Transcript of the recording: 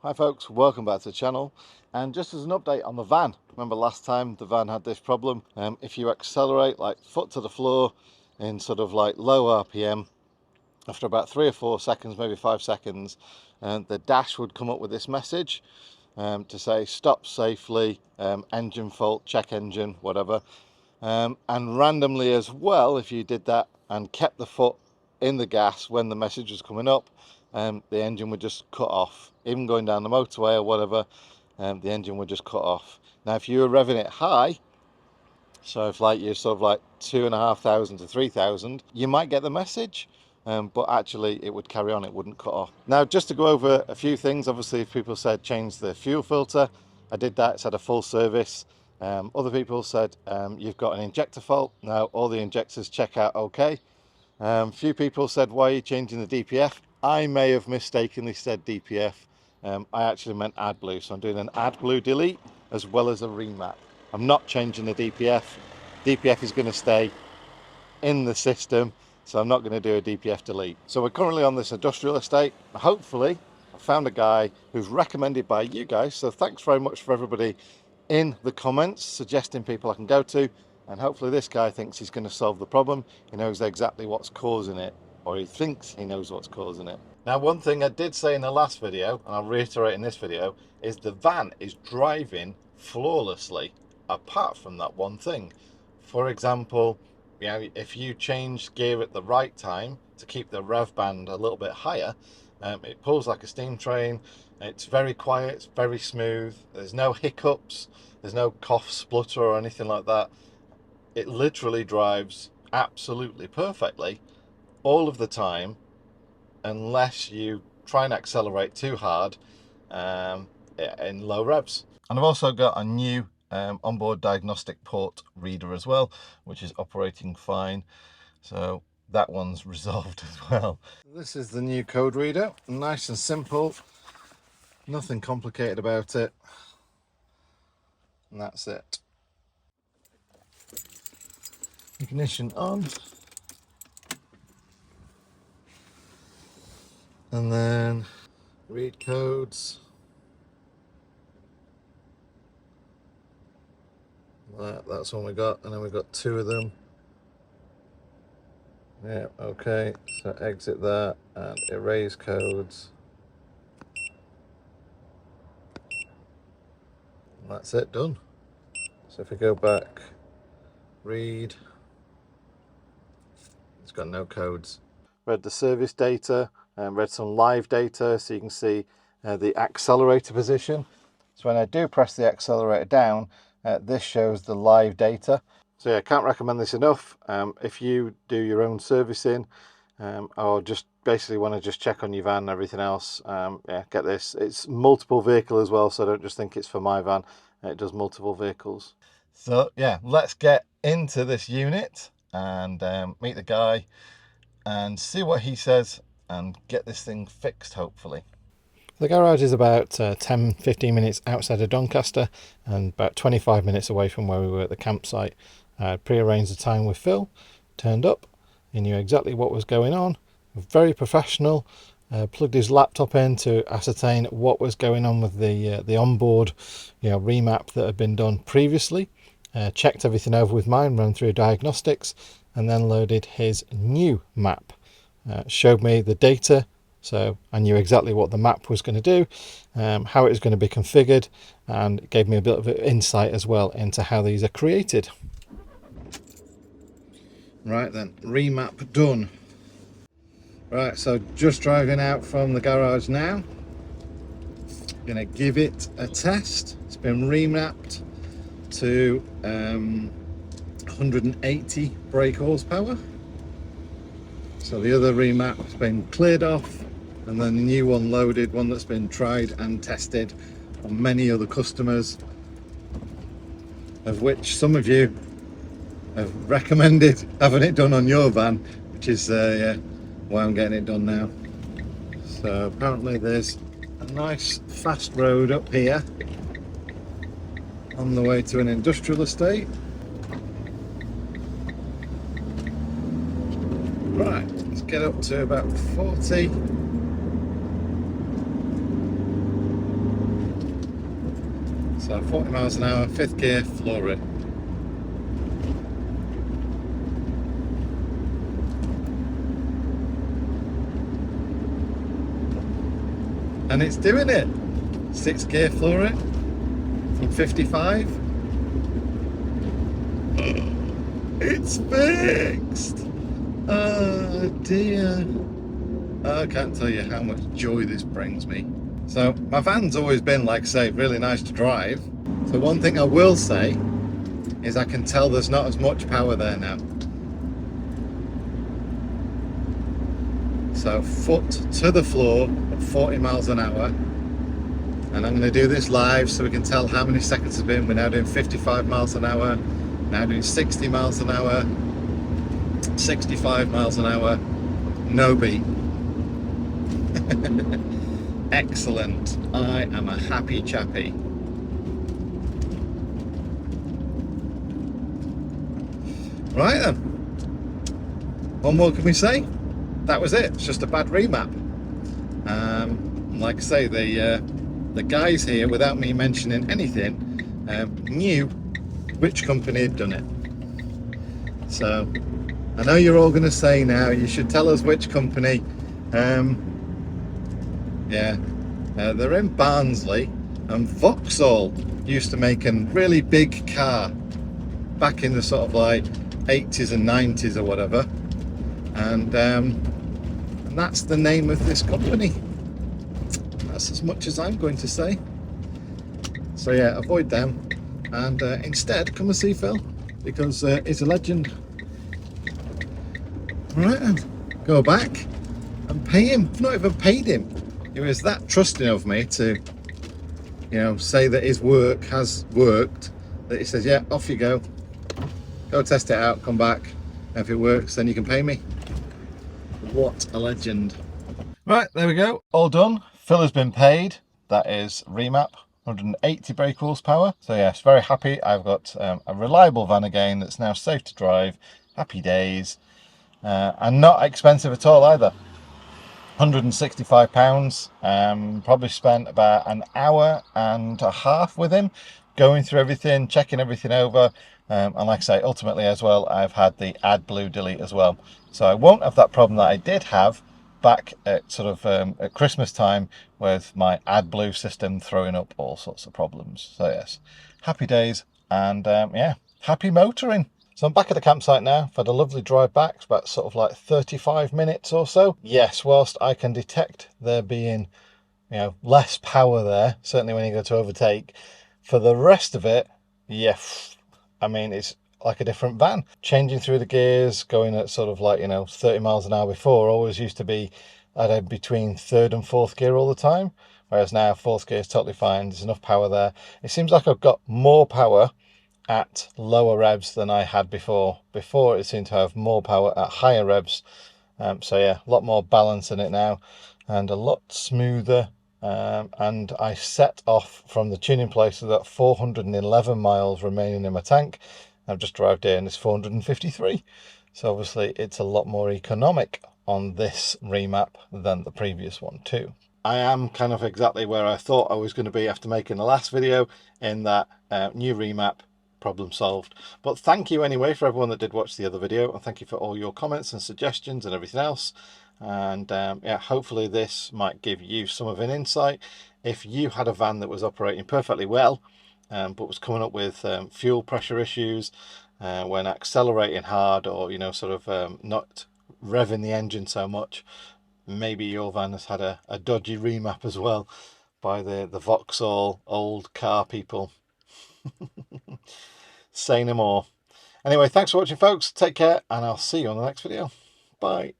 Hi folks, welcome back to the channel. And just as an update on the van, remember last time the van had this problem. If you accelerate like foot to the floor in sort of like low RPM, after about 3 or 4 seconds, maybe 5 seconds, the dash would come up with this message to say stop safely, engine fault, check engine, whatever. And randomly as well, if you did that and kept the foot in the gas when the message was coming up, the engine would just cut off. Even going down the motorway or whatever, the engine would just cut off. Now if you were revving it high, so if like you're sort of like 2,500 to 3,000, you might get the message, but actually it would carry on, it wouldn't cut off. Now just to go over a few things, obviously if people said change the fuel filter, I did that, it's had a full service. Other people said you've got an injector fault. Now all the injectors check out okay. Few people said, why are you changing the DPF? I may have mistakenly said DPF. I actually meant AdBlue, so I'm doing an AdBlue delete as well as a remap. I'm not changing the DPF. DPF is going to stay in the system, so I'm not going to do a DPF delete. So we're currently on this industrial estate. Hopefully I found a guy who's recommended by you guys, so thanks very much for everybody in the comments suggesting people I can go to, and hopefully this guy thinks he's going to solve the problem. He knows exactly what's causing it, or he thinks he knows what's causing it. Now one thing I did say in the last video, and I'll reiterate in this video, is the van is driving flawlessly apart from that one thing. For example, you know, if you change gear at the right time to keep the rev band a little bit higher, it pulls like a steam train. It's very quiet, it's very smooth, there's no hiccups, there's no cough, splutter or anything like that. It literally drives absolutely perfectly all of the time, unless you try and accelerate too hard in low revs. And I've also got a new onboard diagnostic port reader as well, which is operating fine, so that one's resolved as well. This is the new code reader, nice and simple, nothing complicated about it, and that's it. Ignition on, and then read codes. That's one we got, and then we've got 2 of them. Yeah, okay, so exit that and erase codes. And that's it, done. So if we go back, read, it's got no codes. Read the service data and read some live data, so you can see the accelerator position. So when I do press the accelerator down, this shows the live data. So yeah, I can't recommend this enough. If you do your own servicing or just basically want to just check on your van and everything else, yeah, get this. It's multiple vehicle as well, so don't just think it's for my van. It does multiple vehicles. So yeah, let's get into this unit and meet the guy and see what he says and get this thing fixed, hopefully. The garage is about 10-15 minutes outside of Doncaster and about 25 minutes away from where we were at the campsite. I pre-arranged the time with Phil, turned up, he knew exactly what was going on, very professional, plugged his laptop in to ascertain what was going on with the onboard, remap that had been done previously, checked everything over with mine, ran through diagnostics, and then loaded his new map. Showed me the data, so I knew exactly what the map was going to do, how it was going to be configured, and gave me a bit of insight as well into how these are created. Right then, remap done. Right, so just driving out from the garage now. Gonna give it a test. It's been remapped to 180 brake horsepower. So the other remap has been cleared off, and then the new one loaded, one that's been tried and tested on many other customers, of which some of you have recommended having it done on your van, which is yeah, why I'm getting it done now. So apparently there's a nice fast road up here on the way to an industrial estate. Right, let's get up to about 40. So 40 miles an hour, 5th gear, floor it. And it's doing it. 6th gear, floor it. From 55. It's fixed. Oh dear. I can't tell you how much joy this brings me. So my van's always been, like I say, really nice to drive. So one thing I will say is I can tell there's not as much power there now. So foot to the floor at 40 miles an hour. And I'm going to do this live so we can tell how many seconds it's been. We're now doing 55 miles an hour, now doing 60 miles an hour, 65 miles an hour, no beat. Excellent. I am a happy chappy. Right then. What more can we say? That was it. It's just a bad remap. Like I say, the guys here, without me mentioning anything, knew which company had done it. So I know you're all going to say now, you should tell us which company. Yeah, they're in Barnsley, and Vauxhall used to make a really big car back in the sort of like 80s and 90s or whatever, and that's the name of this company. That's as much as I'm going to say. So yeah, avoid them, and instead come and see Phil, because he's a legend. Right then, go back and pay him. I've not even paid him. He was that trusting of me to, you know, say that his work has worked, that he says, yeah, off you go test it out, come back, and if it works then you can pay me. What a legend. Right, there we go, all done. Phil has been paid. That is remap, 180 brake horsepower. So yes, very happy. I've got a reliable van again that's now safe to drive. Happy days. And not expensive at all either. £165. Probably spent about an hour and a half with him, going through everything, checking everything over, and like I say, ultimately as well, I've had the AdBlue delete as well, so I won't have that problem that I did have back at sort of at Christmas time, with my AdBlue system throwing up all sorts of problems. So yes, happy days, and yeah, happy motoring. So I'm back at the campsite now. I've had a lovely drive back. It's about sort of like 35 minutes or so. Yes, whilst I can detect there being, you know, less power there, certainly when you go to overtake, for the rest of it, yeah, I mean, it's like a different van. Changing through the gears, going at sort of like, you know, 30 miles an hour before, always used to be at between 3rd and 4th gear all the time. Whereas now 4th gear is totally fine. There's enough power there. It seems like I've got more power at lower revs than I had before. Before it seemed to have more power at higher revs. So yeah, a lot more balance in it now, and a lot smoother. And I set off from the tuning place with that 411 miles remaining in my tank. I've just arrived here and it's 453. So obviously it's a lot more economic on this remap than the previous one too. I am kind of exactly where I thought I was going to be after making the last video, in that new remap, problem solved. But thank you anyway for everyone that did watch the other video, and thank you for all your comments and suggestions and everything else. And yeah, hopefully this might give you some of an insight if you had a van that was operating perfectly well, but was coming up with fuel pressure issues when accelerating hard, or, you know, sort of not revving the engine so much. Maybe your van has had a dodgy remap as well by the Vauxhall old car people. Say no more. Anyway, thanks for watching, folks. Take care, and I'll see you on the next video. Bye.